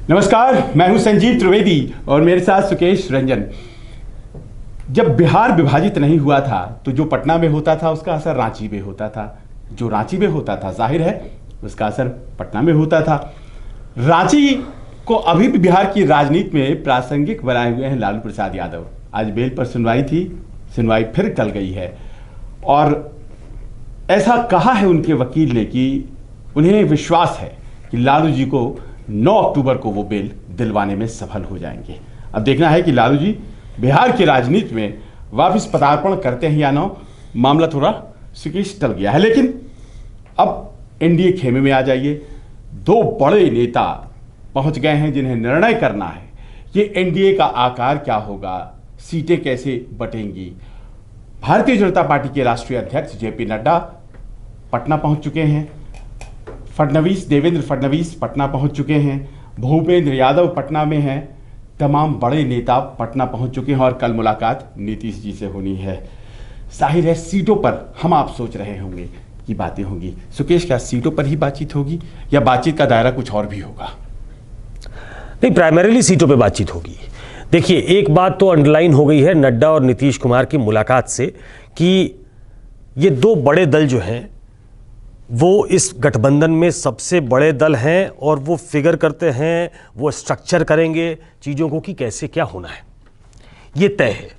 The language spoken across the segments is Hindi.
नमस्कार, मैं हूं संजीव त्रिवेदी और मेरे साथ सुकेश रंजन। जब बिहार विभाजित नहीं हुआ था तो जो पटना में होता था उसका असर रांची में होता था, जो रांची में होता था जाहिर है उसका असर पटना में होता था। रांची को अभी भी बिहार की राजनीति में प्रासंगिक बनाए हुए हैं लालू प्रसाद यादव। आज बेल पर सुनवाई थी, सुनवाई फिर टल गई है और ऐसा कहा है उनके वकील ने कि उन्हें विश्वास है कि लालू जी को 9 अक्टूबर को वो बेल दिलवाने में सफल हो जाएंगे। अब देखना है कि लालू जी बिहार की राजनीति में वापस पदार्पण करते हैं या ना। मामला थोड़ा सुकेश टल गया है, लेकिन अब एनडीए खेमे में आ जाइए। 2 बड़े नेता पहुंच गए हैं जिन्हें निर्णय करना है कि एनडीए का आकार क्या होगा, सीटें कैसे बटेंगी। भारतीय जनता पार्टी के राष्ट्रीय अध्यक्ष जेपी नड्डा पटना पहुंच चुके हैं, देवेंद्र फडणवीस पटना पहुंच चुके हैं, भूपेंद्र यादव पटना में हैं, तमाम बड़े नेता पटना पहुंच चुके हैं और कल मुलाकात नीतीश जी से होनी है। जाहिर है सीटों पर हम आप सोच रहे होंगे कि बातें होंगी। सुकेश, क्या सीटों पर ही बातचीत होगी या बातचीत का दायरा कुछ और भी होगा? नहीं, प्राइमरीली सीटों पे बातचीत होगी। देखिए, एक बात तो अंडरलाइन हो गई है नड्डा और नीतीश कुमार की मुलाकात से कि ये 2 बड़े दल जो हैं वो इस गठबंधन में सबसे बड़े दल हैं और वो फिगर करते हैं, वो स्ट्रक्चर करेंगे चीज़ों को कि कैसे क्या होना है, ये तय है।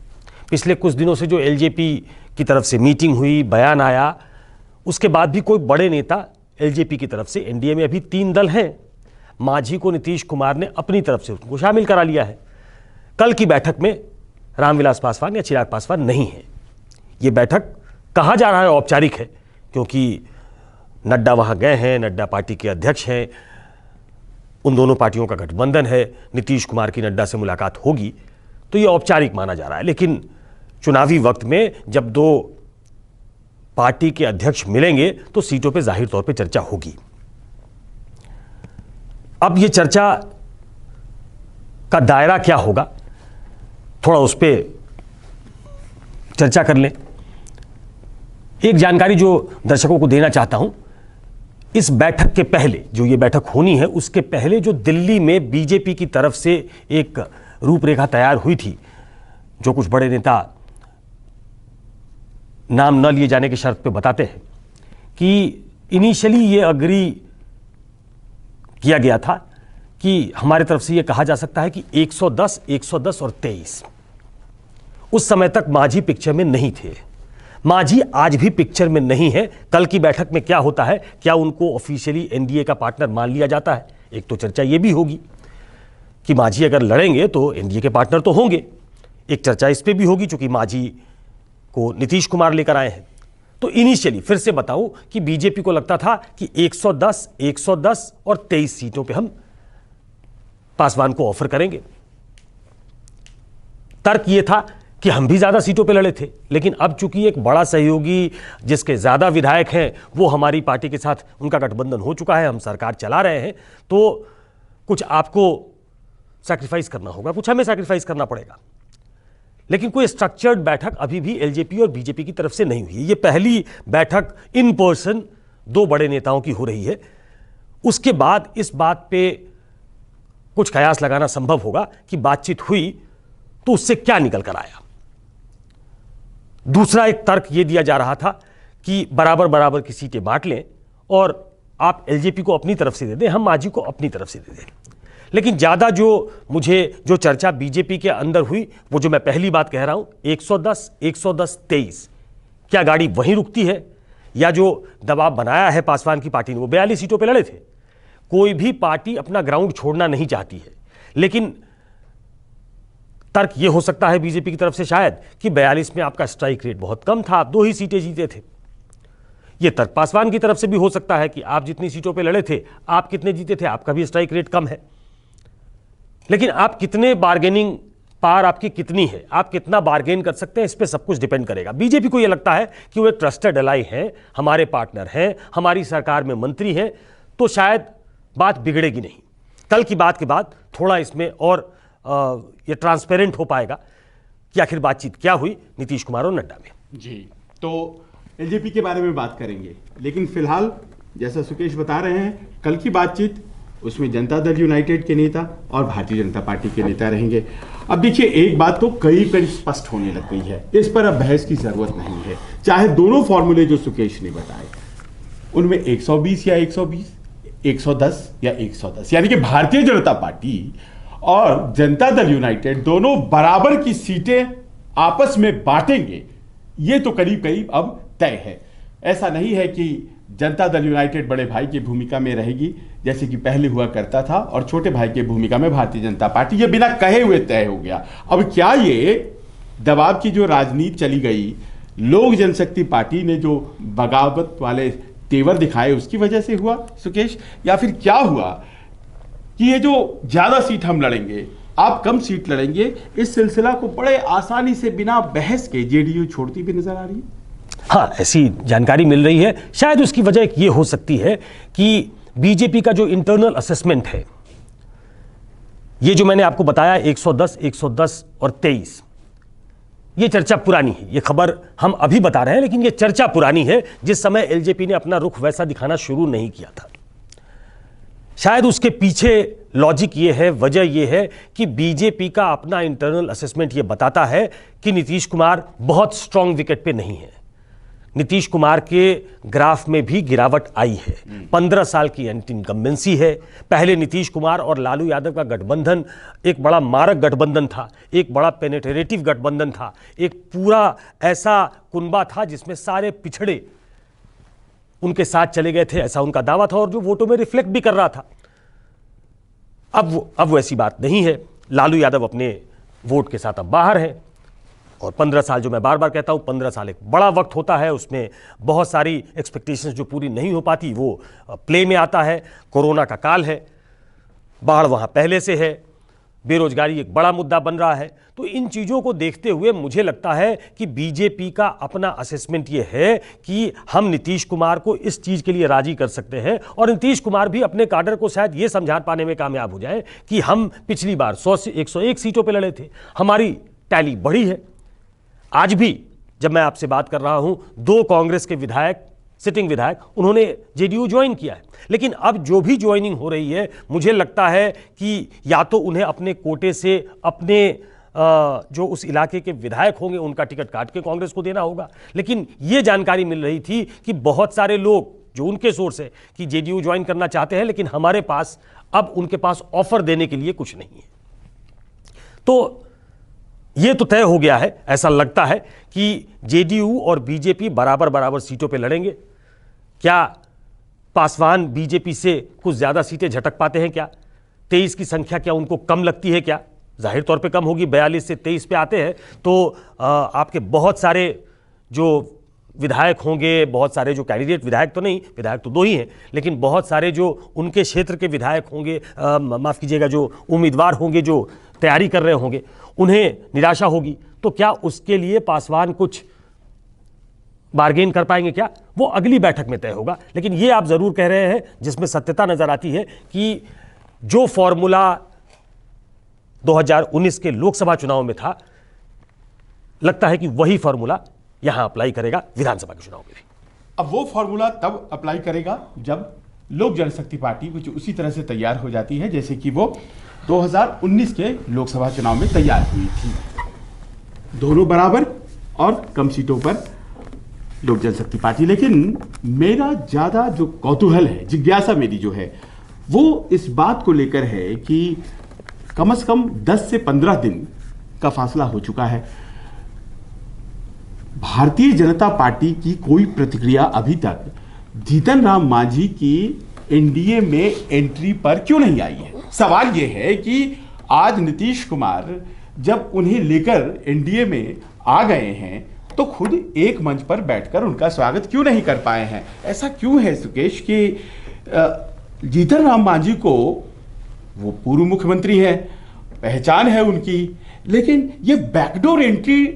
पिछले कुछ दिनों से जो एलजेपी की तरफ से मीटिंग हुई, बयान आया, उसके बाद भी कोई बड़े नेता एलजेपी की तरफ से, एनडीए में अभी 3 दल हैं, मांझी को नीतीश कुमार ने अपनी तरफ से उनको शामिल करा लिया है। कल की बैठक में रामविलास पासवान या चिराग पासवान नहीं है। ये बैठक कहा जा रहा है औपचारिक है क्योंकि नड्डा वहाँ गए हैं, नड्डा पार्टी के अध्यक्ष हैं, उन दोनों पार्टियों का गठबंधन है, नीतीश कुमार की नड्डा से मुलाकात होगी तो ये औपचारिक माना जा रहा है। लेकिन चुनावी वक्त में जब 2 पार्टी के अध्यक्ष मिलेंगे तो सीटों पे जाहिर तौर पे चर्चा होगी। अब ये चर्चा का दायरा क्या होगा, थोड़ा उस पर चर्चा कर लें। एक जानकारी जो दर्शकों को देना चाहता हूं, इस बैठक के पहले, जो ये बैठक होनी है उसके पहले जो दिल्ली में बीजेपी की तरफ से एक रूपरेखा तैयार हुई थी, जो कुछ बड़े नेता नाम न लिए जाने की शर्त पे बताते हैं कि इनिशियली ये अग्री किया गया था कि हमारे तरफ से ये कहा जा सकता है कि 110, 110 और 23। उस समय तक मांझी पिक्चर में नहीं थे। मांझी आज भी पिक्चर में नहीं है। कल की बैठक में क्या होता है, क्या उनको ऑफिशियली एनडीए का पार्टनर मान लिया जाता है? एक तो चर्चा ये भी होगी कि मांझी अगर लड़ेंगे तो एनडीए के पार्टनर तो होंगे। एक चर्चा इस पे भी होगी चूंकि मांझी को नीतीश कुमार लेकर आए हैं। तो इनिशियली फिर से बताऊं कि बीजेपी को लगता था कि 110, 110 और 23 सीटों पे हम पासवान को ऑफर करेंगे। तर्क यह था कि हम भी ज्यादा सीटों पे लड़े थे, लेकिन अब चूंकि एक बड़ा सहयोगी जिसके ज्यादा विधायक हैं वो हमारी पार्टी के साथ, उनका गठबंधन हो चुका है, हम सरकार चला रहे हैं, तो कुछ आपको सैक्रिफाइस करना होगा, कुछ हमें सैक्रिफाइस करना पड़ेगा। लेकिन कोई स्ट्रक्चर्ड बैठक अभी भी एलजेपी और बीजेपी की तरफ से नहीं हुई। ये पहली बैठक इन पर्सन 2 बड़े नेताओं की हो रही है। उसके बाद इस बात पे कुछ कयास लगाना संभव होगा कि बातचीत हुई तो उससे क्या निकल कर आया। दूसरा एक तर्क यह दिया जा रहा था कि बराबर बराबर की सीटें बांट लें और आप एलजेपी को अपनी तरफ से दे दें, हम मांझी को अपनी तरफ से दे दें। लेकिन ज्यादा जो चर्चा बीजेपी के अंदर हुई, वो जो मैं पहली बात कह रहा हूं, 110, 110, 23, क्या गाड़ी वहीं रुकती है या जो दबाव बनाया है पासवान की पार्टी ने, वो 42 सीटों पर लड़े थे। कोई भी पार्टी अपना ग्राउंड छोड़ना नहीं चाहती है, लेकिन तर्क यह हो सकता है बीजेपी की तरफ से शायद कि 42 में आपका स्ट्राइक रेट बहुत कम था, आप 2 ही सीटें जीते थे। यह तर्क पासवान की तरफ से भी हो सकता है कि आप जितनी सीटों पे लड़े थे, आप कितने जीते थे, आपका भी स्ट्राइक रेट कम है। लेकिन आप कितने बार्गेनिंग पावर आपकी कितनी है, आप कितना बार्गेन कर सकते हैं, इस पर सब कुछ डिपेंड करेगा। बीजेपी को यह लगता है कि वो एक ट्रस्टेड अलाई है, हमारे पार्टनर हैं, हमारी सरकार में मंत्री हैं, तो शायद बात बिगड़ेगी नहीं। कल की बात के बाद थोड़ा इसमें और ये ट्रांसपेरेंट हो पाएगा कि आखिर बातचीत क्या हुई नीतीश कुमार और नड्डा में। जी, तो एलजेपी के बारे में बात करेंगे, लेकिन फिलहाल जैसा सुकेश बता रहे हैं, कल की बातचीत उसमें जनता दल यूनाइटेड के नेता और भारतीय जनता पार्टी के नेता रहेंगे। अब देखिए, एक बात तो करीब करीब स्पष्ट होने लग गई है, इस पर अब बहस की जरूरत नहीं है। चाहे दोनों फॉर्मूले जो सुकेश ने बताए उनमें 120 या 120, 110 या 110, यानी कि भारतीय जनता पार्टी और जनता दल यूनाइटेड दोनों बराबर की सीटें आपस में बांटेंगे, ये तो करीब करीब अब तय है। ऐसा नहीं है कि जनता दल यूनाइटेड बड़े भाई की भूमिका में रहेगी जैसे कि पहले हुआ करता था और छोटे भाई की भूमिका में भारतीय जनता पार्टी, ये बिना कहे हुए तय हो गया। अब क्या ये दबाव की जो राजनीति चली गई, लोक जनशक्ति पार्टी ने जो बगावत वाले तेवर दिखाए उसकी वजह से हुआ सुकेश, या फिर क्या हुआ कि ये जो ज्यादा सीट हम लड़ेंगे, आप कम सीट लड़ेंगे, इस सिलसिला को बड़े आसानी से बिना बहस के जेडीयू छोड़ती भी नजर आ रही है? हाँ, ऐसी जानकारी मिल रही है। शायद उसकी वजह ये हो सकती है कि बीजेपी का जो इंटरनल असेसमेंट है, ये जो मैंने आपको बताया 110, 110 और 23, ये चर्चा पुरानी है। ये खबर हम अभी बता रहे हैं, लेकिन ये चर्चा पुरानी है जिस समय एलजेपी ने अपना रुख वैसा दिखाना शुरू नहीं किया था। शायद उसके पीछे लॉजिक ये है, वजह ये है कि बीजेपी का अपना इंटरनल असेसमेंट ये बताता है कि नीतीश कुमार बहुत स्ट्रांग विकेट पे नहीं है। नीतीश कुमार के ग्राफ में भी गिरावट आई है। 15 साल की एंटी इनकम्बेंसी है। पहले नीतीश कुमार और लालू यादव का गठबंधन एक बड़ा मारक गठबंधन था, एक बड़ा पेनेट्रेटिव गठबंधन था, एक पूरा ऐसा कुनबा था जिसमें सारे पिछड़े उनके साथ चले गए थे, ऐसा उनका दावा था और जो वोटों में रिफ्लेक्ट भी कर रहा था। अब वैसी बात नहीं है। लालू यादव अपने वोट के साथ अब बाहर है और 15 साल, जो मैं बार बार कहता हूं, 15 साल एक बड़ा वक्त होता है। उसमें बहुत सारी एक्सपेक्टेशंस जो पूरी नहीं हो पाती वो प्ले में आता है। कोरोना का काल है, बाढ़ वहां पहले से है, बेरोजगारी एक बड़ा मुद्दा बन रहा है। तो इन चीज़ों को देखते हुए मुझे लगता है कि बीजेपी का अपना असेसमेंट ये है कि हम नीतीश कुमार को इस चीज़ के लिए राजी कर सकते हैं और नीतीश कुमार भी अपने काडर को शायद ये समझा पाने में कामयाब हो जाए कि हम पिछली बार 100 से 101 सीटों पर लड़े थे, हमारी टैली बढ़ी है। आज भी जब मैं आपसे बात कर रहा हूं, 2 कांग्रेस के विधायक, सिटिंग विधायक, उन्होंने जेडीयू ज्वाइन किया है। लेकिन अब जो भी ज्वाइनिंग हो रही है, मुझे लगता है कि या तो उन्हें अपने कोटे से अपने जो उस इलाके के विधायक होंगे उनका टिकट काट के कांग्रेस को देना होगा। लेकिन यह जानकारी मिल रही थी कि बहुत सारे लोग, जो उनके सोर्स है, कि जेडीयू ज्वाइन करना चाहते हैं, लेकिन हमारे पास अब उनके पास ऑफर देने के लिए कुछ नहीं है। तो यह तो तय हो गया है, ऐसा लगता है कि जेडीयू और बीजेपी बराबर बराबर सीटों पे लड़ेंगे। क्या पासवान बीजेपी से कुछ ज्यादा सीटें झटक पाते हैं? क्या 23 की संख्या क्या उनको कम लगती है? क्या जाहिर तौर पे कम होगी। 42 से 23 पे आते हैं तो आपके बहुत सारे जो विधायक होंगे, बहुत सारे जो कैंडिडेट, विधायक तो नहीं, विधायक तो 2 ही हैं, लेकिन बहुत सारे जो उनके क्षेत्र के विधायक होंगे, माफ कीजिएगा, जो उम्मीदवार होंगे, जो तैयारी कर रहे होंगे, उन्हें निराशा होगी। तो क्या उसके लिए पासवान कुछ बार्गेन कर पाएंगे? क्या वो अगली बैठक में तय होगा। लेकिन ये आप जरूर कह रहे हैं, जिसमें सत्यता नजर आती है, कि जो फॉर्मूला 2019 के लोकसभा चुनाव में था, लगता है कि वही फॉर्मूला यहां अप्लाई करेगा विधानसभा के चुनाव में भी। अब वो फॉर्मूला तब अप्लाई करेगा जब लोक जनशक्ति पार्टी कुछ उसी तरह से तैयार हो जाती है जैसे कि वो 2019 के लोकसभा चुनाव में तैयार हुई थी। दोनों बराबर और कम सीटों पर लोक जनशक्ति पार्टी। लेकिन मेरा ज्यादा जो कौतूहल है, जिज्ञासा मेरी जो है, वो इस बात को लेकर है कि कम से कम 10 से 15 दिन का फासला हो चुका है। भारतीय जनता पार्टी की कोई प्रतिक्रिया अभी तक जीतन राम मांझी की एनडीए में एंट्री पर क्यों नहीं आई है? सवाल यह है कि आज नीतीश कुमार जब उन्हें लेकर एनडीए में आ गए हैं तो खुद एक मंच पर बैठकर उनका स्वागत क्यों नहीं कर पाए हैं? ऐसा क्यों है सुकेश कि जीतन राम मांझी को, वो पूर्व मुख्यमंत्री है, पहचान है उनकी, लेकिन ये बैकडोर एंट्री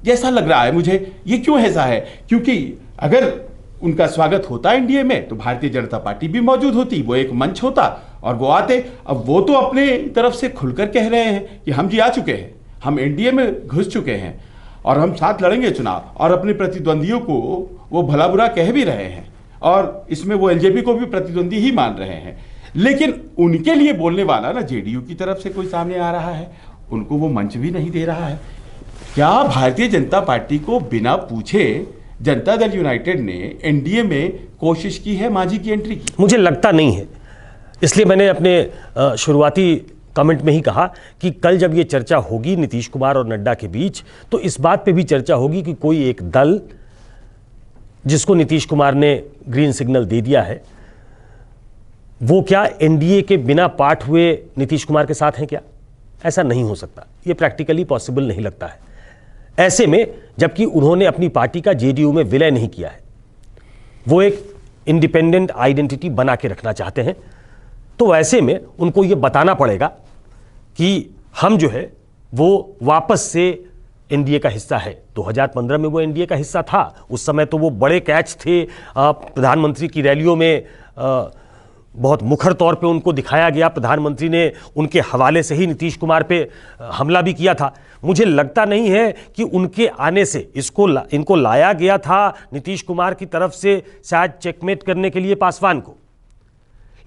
जैसा लग रहा है मुझे। ये क्यों ऐसा है? क्योंकि अगर उनका स्वागत होता एनडीए में तो भारतीय जनता पार्टी भी मौजूद होती, वो एक मंच होता और वो आते। अब वो तो अपने तरफ से खुलकर कह रहे हैं कि हम जी आ चुके हैं, हम एनडीए में घुस चुके हैं और हम साथ लड़ेंगे चुनाव, और अपने प्रतिद्वंदियों को वो भला बुरा कह भी रहे हैं और इसमें वो एलजेपी को भी प्रतिद्वंदी ही मान रहे हैं। लेकिन उनके लिए बोलने वाला ना जेडीयू की तरफ से कोई सामने आ रहा है, उनको वो मंच भी नहीं दे रहा है। क्या भारतीय जनता पार्टी को बिना पूछे जनता दल यूनाइटेड ने एनडीए में कोशिश की है मांझी की एंट्री की? मुझे लगता नहीं है, इसलिए मैंने अपने शुरुआती कमेंट में ही कहा कि कल जब ये चर्चा होगी नीतीश कुमार और नड्डा के बीच, तो इस बात पे भी चर्चा होगी कि कोई एक दल जिसको नीतीश कुमार ने ग्रीन सिग्नल दे दिया है, वो क्या एनडीए के बिना पार्ट हुए नीतीश कुमार के साथ हैं क्या? ऐसा नहीं हो सकता, ये प्रैक्टिकली पॉसिबल नहीं लगता है। ऐसे में जबकि उन्होंने अपनी पार्टी का जेडीयू में विलय नहीं किया है, वो एक इंडिपेंडेंट आइडेंटिटी बना के रखना चाहते हैं, तो ऐसे में उनको ये बताना पड़ेगा कि हम जो है वो वापस से एनडीए का हिस्सा है। 2015 में वो एनडीए का हिस्सा था, उस समय तो वो बड़े कैच थे, प्रधानमंत्री की रैलियों में बहुत मुखर तौर पे उनको दिखाया गया, प्रधानमंत्री ने उनके हवाले से ही नीतीश कुमार पे हमला भी किया था। मुझे लगता नहीं है कि उनके आने से इनको लाया गया था नीतीश कुमार की तरफ से शायद चेकमेट करने के लिए पासवान को,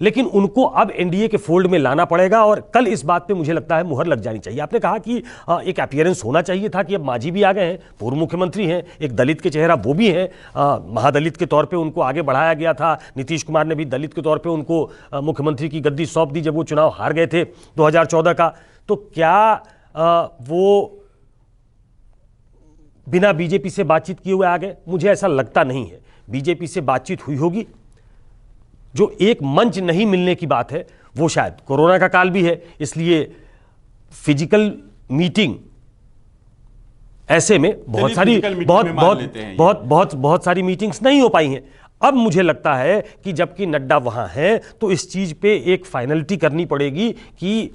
लेकिन उनको अब एनडीए के फोल्ड में लाना पड़ेगा और कल इस बात पे मुझे लगता है मुहर लग जानी चाहिए। आपने कहा कि एक अपीयरेंस होना चाहिए था कि अब मांझी भी आ गए हैं, पूर्व मुख्यमंत्री हैं, एक दलित के चेहरा वो भी हैं, महादलित के तौर पे उनको आगे बढ़ाया गया था। नीतीश कुमार ने भी दलित के तौर पे उनको मुख्यमंत्री की गद्दी सौंप दी जब वो चुनाव हार गए थे 2014 का। तो क्या वो बिना बीजेपी से बातचीत किए हुए आ गए? मुझे ऐसा लगता नहीं है। बीजेपी से बातचीत हुई होगी, जो एक मंच नहीं मिलने की बात है वो शायद कोरोना का काल भी है, इसलिए फिजिकल मीटिंग ऐसे में बहुत सारी मीटिंग्स नहीं हो पाई हैं। अब मुझे लगता है कि जबकि नड्डा वहां है तो इस चीज पे एक फाइनलिटी करनी पड़ेगी कि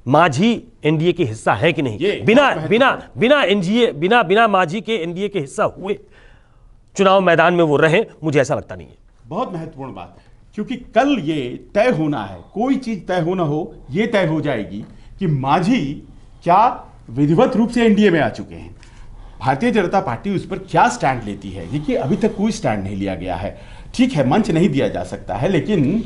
मांझी एनडीए के हिस्सा है कि नहीं। बिना मांझी के एनडीए के हिस्सा हुए चुनाव मैदान में वो रहे, मुझे ऐसा लगता नहीं है। बहुत महत्वपूर्ण बात, क्योंकि कल ये तय होना है, कोई चीज तय हो ना हो, ये तय हो जाएगी कि मांझी क्या विधिवत रूप से एनडीए में आ चुके हैं, भारतीय जनता पार्टी उस पर क्या स्टैंड लेती है। देखिए अभी तक कोई स्टैंड नहीं लिया गया है। ठीक है, मंच नहीं दिया जा सकता है, लेकिन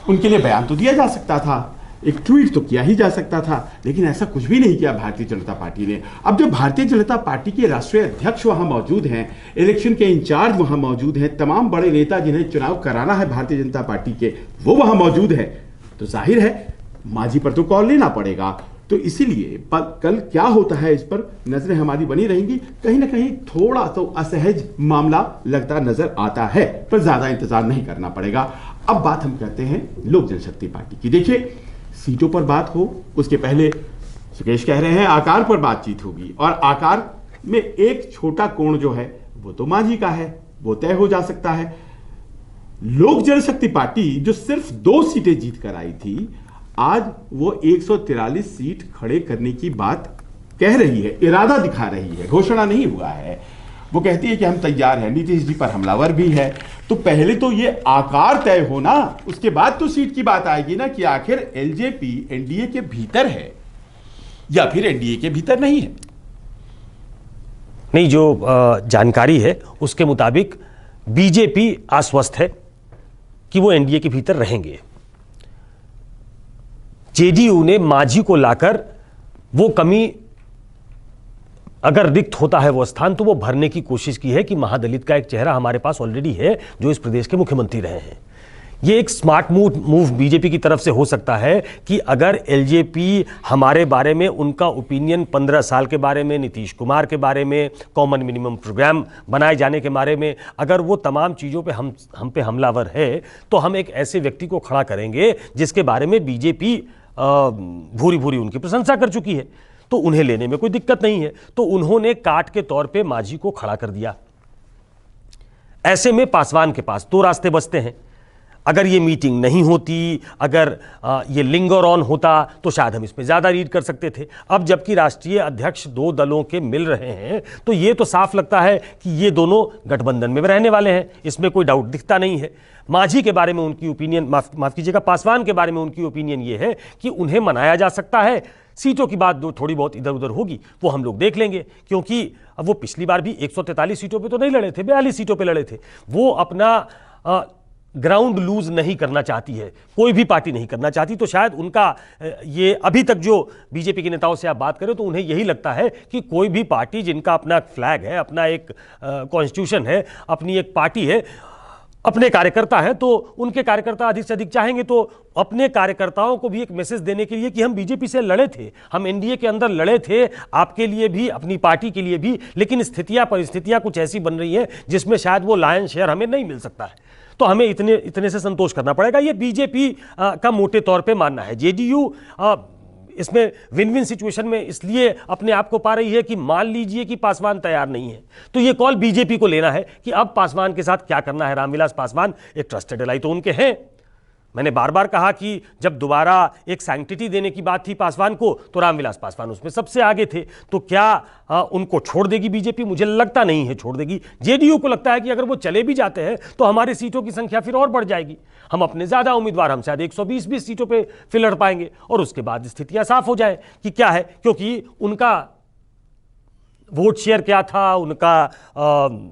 उनके लिए बयान तो दिया जा सकता था, एक ट्वीट तो किया ही जा सकता था, लेकिन ऐसा कुछ भी नहीं किया भारतीय जनता पार्टी ने। अब जब भारतीय जनता पार्टी के राष्ट्रीय अध्यक्ष वहां मौजूद हैं, इलेक्शन के इंचार्ज वहां मौजूद हैं, तमाम बड़े नेता जिन्हें चुनाव कराना है भारतीय जनता पार्टी के, वो वहां मौजूद है, तो जाहिर है मांझी पर तो कॉल लेना पड़ेगा। तो इसीलिए कल क्या होता है इस पर नजरें हमारी बनी रहेंगी। कहीं ना कहीं थोड़ा तो असहज मामला लगता नजर आता है, पर ज्यादा इंतजार नहीं करना पड़ेगा। अब बात हम कहते हैं लोक जनशक्ति पार्टी की। देखिए सीटों पर बात हो उसके पहले सुकेश कह रहे हैं आकार पर बातचीत होगी, और आकार में एक छोटा कोण जो है वो तो मांझी का है, वो तय हो जा सकता है। लोक जनशक्ति पार्टी जो सिर्फ 2 सीटें जीत कर आई थी, आज वो 143 सीट खड़े करने की बात कह रही है, इरादा दिखा रही है, घोषणा नहीं हुआ है। वो कहती है कि हम तैयार हैं, नीतीश जी पर हमलावर भी है। तो पहले तो ये आकार तय होना, उसके बाद तो सीट की बात आएगी ना कि आखिर एलजेपी एनडीए के भीतर है या फिर एनडीए के भीतर नहीं है। नहीं, जो जानकारी है उसके मुताबिक बीजेपी आश्वस्त है कि वो एनडीए के भीतर रहेंगे। जेडीयू ने मांझी को लाकर वो कमी, अगर रिक्त होता है वो स्थान, तो वो भरने की कोशिश की है कि महादलित का एक चेहरा हमारे पास ऑलरेडी है जो इस प्रदेश के मुख्यमंत्री रहे हैं। ये एक स्मार्ट मूव बीजेपी की तरफ से हो सकता है कि अगर एलजेपी हमारे बारे में, उनका ओपिनियन 15 साल के बारे में, नीतीश कुमार के बारे में, कॉमन मिनिमम प्रोग्राम बनाए जाने के बारे में, अगर वो तमाम चीज़ों पे हम पे हमलावर है, तो हम एक ऐसे व्यक्ति को खड़ा करेंगे जिसके बारे में बीजेपी भूरी भूरी उनकी प्रशंसा कर चुकी है, तो उन्हें लेने में कोई दिक्कत नहीं है। तो उन्होंने काट के तौर पे मांझी को खड़ा कर दिया। ऐसे में पासवान के पास 2 रास्ते बचते हैं। अगर ये मीटिंग नहीं होती, अगर ये लिंगर ऑन होता, तो शायद हम इसमें ज़्यादा रीड कर सकते थे। अब जबकि राष्ट्रीय अध्यक्ष 2 दलों के मिल रहे हैं, तो ये तो साफ लगता है कि ये दोनों गठबंधन में रहने वाले हैं, इसमें कोई डाउट दिखता नहीं है। मांझी के बारे में उनकी ओपिनियन, माफ कीजिएगा, पासवान के बारे में उनकी ओपिनियन ये है कि उन्हें मनाया जा सकता है। सीटों की बात जो थोड़ी बहुत इधर उधर होगी वो हम लोग देख लेंगे, क्योंकि अब वो पिछली बार भी 143 सीटों पे तो नहीं लड़े थे, 42 सीटों पे लड़े थे। वो अपना ग्राउंड लूज नहीं करना चाहती है, कोई भी पार्टी नहीं करना चाहती। तो शायद उनका ये अभी तक जो बीजेपी के नेताओं से आप बात करें तो उन्हें यही लगता है कि कोई भी पार्टी जिनका अपना फ्लैग है, अपना एक कॉन्स्टिट्यूशन है, अपनी एक पार्टी है, अपने कार्यकर्ता हैं, तो उनके कार्यकर्ता अधिक से अधिक चाहेंगे तो अपने कार्यकर्ताओं को भी एक मैसेज देने के लिए कि हम बीजेपी से लड़े थे, हम एनडीए के अंदर लड़े थे, आपके लिए भी, अपनी पार्टी के लिए भी, लेकिन स्थितियां परिस्थितियां कुछ ऐसी बन रही हैं जिसमें शायद वो लायन शेयर हमें नहीं मिल सकता है, तो हमें इतने से संतोष करना पड़ेगा। ये बीजेपी का मोटे तौर पे मानना है। जेडीयू इसमें विन विन सिचुएशन में इसलिए अपने आप को पा रही है कि मान लीजिए कि पासवान तैयार नहीं है तो ये कॉल बीजेपी को लेना है कि अब पासवान के साथ क्या करना है। रामविलास पासवान एक ट्रस्टेड एलाई तो उनके हैं। मैंने बार बार कहा कि जब दोबारा एक सैंक्टिटी देने की बात थी पासवान को तो रामविलास पासवान उसमें सबसे आगे थे। तो क्या उनको छोड़ देगी बीजेपी? मुझे लगता नहीं है छोड़ देगी। जेडीयू को लगता है कि अगर वो चले भी जाते हैं तो हमारी सीटों की संख्या फिर और बढ़ जाएगी, हम अपने ज्यादा उम्मीदवार, हम शायद 120 सीटों पे फिर लड़ पाएंगे और उसके बाद स्थितियां साफ हो जाए कि क्या है, क्योंकि उनका वोट शेयर क्या था, उनका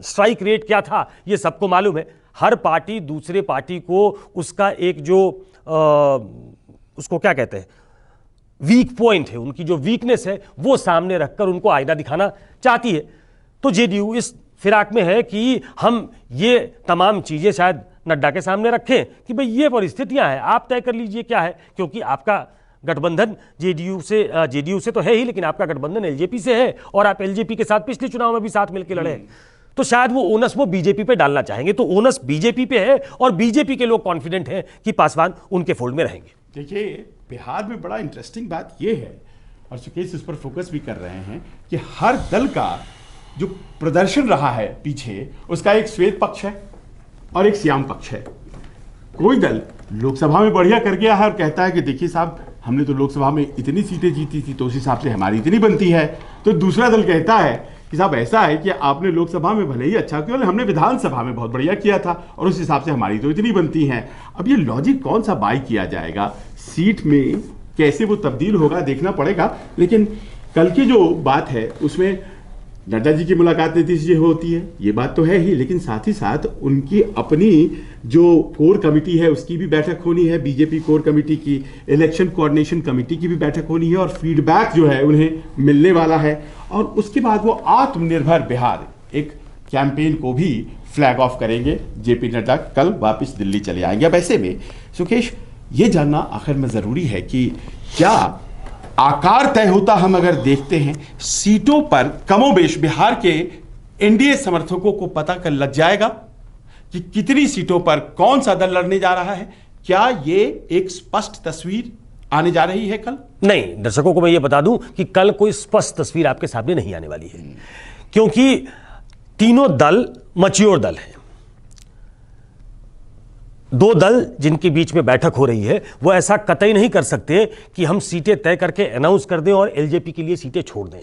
स्ट्राइक रेट क्या था, ये सबको मालूम है। हर पार्टी दूसरे पार्टी को उसका एक जो उसको क्या कहते हैं, वीक पॉइंट है, उनकी जो वीकनेस है वो सामने रखकर उनको आईना दिखाना चाहती है। तो जेडीयू इस फिराक में है कि हम ये तमाम चीजें शायद नड्डा के सामने रखें कि भाई ये परिस्थितियां हैं, आप तय कर लीजिए क्या है, क्योंकि आपका गठबंधन जेडीयू से तो है ही, लेकिन आपका गठबंधन एलजेपी से है और आप एलजेपी के साथ पिछले चुनाव में भी साथ मिलकर लड़े हैं। तो शायद वो ओनस वो बीजेपी पे डालना चाहेंगे। तो ओनस बीजेपी पे है और बीजेपी के लोग कॉन्फिडेंट हैं कि पासवान उनके फोल्ड में रहेंगे। देखिए, बिहार में बड़ा इंटरेस्टिंग बात यह है, और सुकेश इस पर फोकस भी कर रहे हैं, कि हर दल का जो प्रदर्शन रहा है पीछे, उसका एक श्वेत पक्ष है और एक श्याम पक्ष है। कोई दल लोकसभा में बढ़िया कर गया है और कहता है कि देखिए साहब, हमने तो लोकसभा में इतनी सीटें जीती थी तो उस हिसाब से हमारी इतनी बनती है। तो दूसरा दल कहता है कि साहब ऐसा है कि आपने लोकसभा में भले ही अच्छा किया, हमने विधानसभा में बहुत बढ़िया किया था और उस हिसाब से हमारी तो इतनी बनती है। अब ये लॉजिक कौन सा बाय किया जाएगा, सीट में कैसे वो तब्दील होगा देखना पड़ेगा। लेकिन कल की जो बात है उसमें नड्डा जी की मुलाकात नीतीश जी होती है, ये बात तो है ही, लेकिन साथ ही साथ उनकी अपनी जो कोर कमेटी है उसकी भी बैठक होनी है, बीजेपी कोर कमेटी की, इलेक्शन कोऑर्डिनेशन कमेटी की भी बैठक होनी है और फीडबैक जो है उन्हें मिलने वाला है। और उसके बाद वो आत्मनिर्भर बिहार एक कैंपेन को भी फ्लैग ऑफ करेंगे। जेपी नड्डा कल वापस दिल्ली चले आएंगे। अब ऐसे में सुकेश, ये जानना आखिर में जरूरी है कि क्या आकार तय होता, हम अगर देखते हैं सीटों पर कमोबेश बिहार के एनडीए समर्थकों को पता कर लग जाएगा कि कितनी सीटों पर कौन सा दल लड़ने जा रहा है। क्या ये एक स्पष्ट तस्वीर आने जा रही है कल? नहीं, दर्शकों को मैं ये बता दूं कि कल कोई स्पष्ट तस्वीर आपके सामने नहीं आने वाली है, क्योंकि तीनों दल मैच्योर दल हैं। दो दल जिनके बीच में बैठक हो रही है वो ऐसा कतई नहीं कर सकते कि हम सीटें तय करके अनाउंस कर दें और एलजेपी के लिए सीटें छोड़ दें।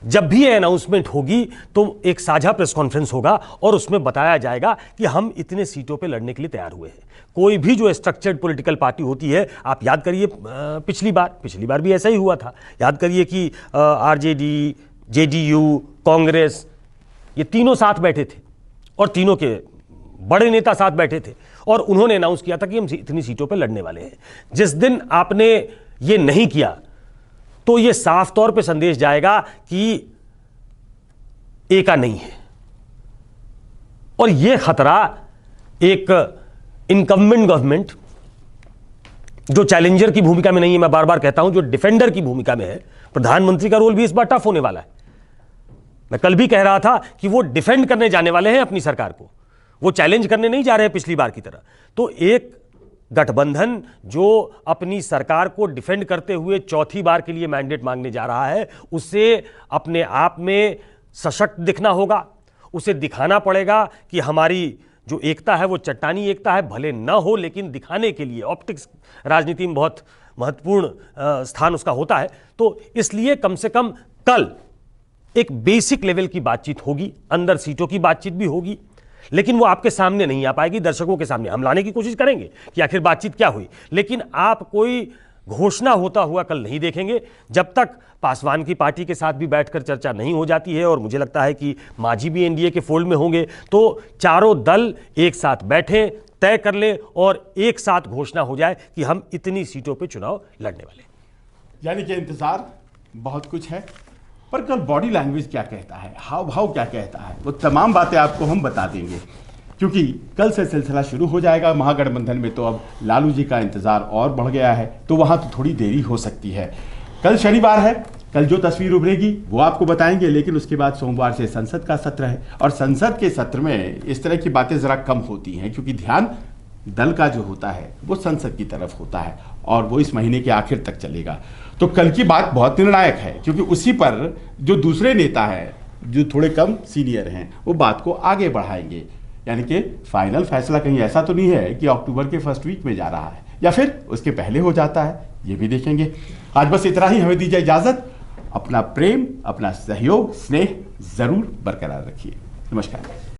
जब भी ये अनाउंसमेंट होगी तो एक साझा प्रेस कॉन्फ्रेंस होगा और उसमें बताया जाएगा कि हम इतने सीटों पे लड़ने के लिए तैयार हुए हैं। कोई भी जो स्ट्रक्चर्ड पॉलिटिकल पार्टी होती है, आप याद करिए पिछली बार भी ऐसा ही हुआ था। याद करिए कि आरजेडी, जेडीयू, कांग्रेस, ये तीनों साथ बैठे थे और तीनों के बड़े नेता साथ बैठे थे और उन्होंने अनाउंस किया था कि हम इतनी सीटों पे लड़ने वाले हैं। जिस दिन आपने ये नहीं किया तो ये साफ तौर पे संदेश जाएगा कि एका नहीं है। और ये खतरा एक इनकम्बेंट गवर्नमेंट जो चैलेंजर की भूमिका में नहीं है, मैं बार बार कहता हूं, जो डिफेंडर की भूमिका में है, प्रधानमंत्री का रोल भी इस बार टफ होने वाला है। मैं कल भी कह रहा था कि वो डिफेंड करने जाने वाले हैं अपनी सरकार को, वो चैलेंज करने नहीं जा रहे हैं पिछली बार की तरह। तो एक गठबंधन जो अपनी सरकार को डिफेंड करते हुए चौथी बार के लिए मैंडेट मांगने जा रहा है, उसे अपने आप में सशक्त दिखना होगा। उसे दिखाना पड़ेगा कि हमारी जो एकता है वो चट्टानी एकता है, भले न हो लेकिन दिखाने के लिए ऑप्टिक्स राजनीति में बहुत महत्वपूर्ण स्थान उसका होता है। तो इसलिए कम से कम कल एक बेसिक लेवल की बातचीत होगी, अंदर सीटों की बातचीत भी होगी, लेकिन वो आपके सामने नहीं आ पाएगी, दर्शकों के सामने हम लाने की कोशिश करेंगे कि आखिर बातचीत क्या हुई। लेकिन आप कोई घोषणा होता हुआ कल नहीं देखेंगे, जब तक पासवान की पार्टी के साथ भी बैठकर चर्चा नहीं हो जाती है, और मुझे लगता है कि मांझी भी एनडीए के फोल्ड में होंगे, तो चारों दल एक साथ बैठें, तय कर ले और एक साथ घोषणा हो जाए कि हम इतनी सीटों पे चुनाव लड़ने वाले। यानी कि इंतजार बहुत कुछ है, पर कल बॉडी लैंग्वेज क्या कहता है, हाव भाव क्या कहता है, वो तमाम बातें आपको हम बता देंगे, क्योंकि कल से सिलसिला शुरू हो जाएगा। महागठबंधन में तो अब लालू जी का इंतजार और बढ़ गया है, तो वहां तो थोड़ी देरी हो सकती है। कल शनिवार है, कल जो तस्वीर उभरेगी वो आपको बताएंगे, लेकिन उसके बाद सोमवार से संसद का सत्र है, और संसद के सत्र में इस तरह की बातें जरा कम होती हैं, क्योंकि ध्यान दल का जो होता है वो संसद की तरफ होता है, और वो इस महीने के आखिर तक चलेगा। तो कल की बात बहुत निर्णायक है, क्योंकि उसी पर जो दूसरे नेता हैं जो थोड़े कम सीनियर हैं वो बात को आगे बढ़ाएंगे। यानी कि फाइनल फैसला कहीं ऐसा तो नहीं है कि अक्टूबर के फर्स्ट वीक में जा रहा है या फिर उसके पहले हो जाता है, ये भी देखेंगे। आज बस इतना ही, हमें दीजिए इजाजत। अपना प्रेम, अपना सहयोग, स्नेह जरूर बरकरार रखिए। नमस्कार।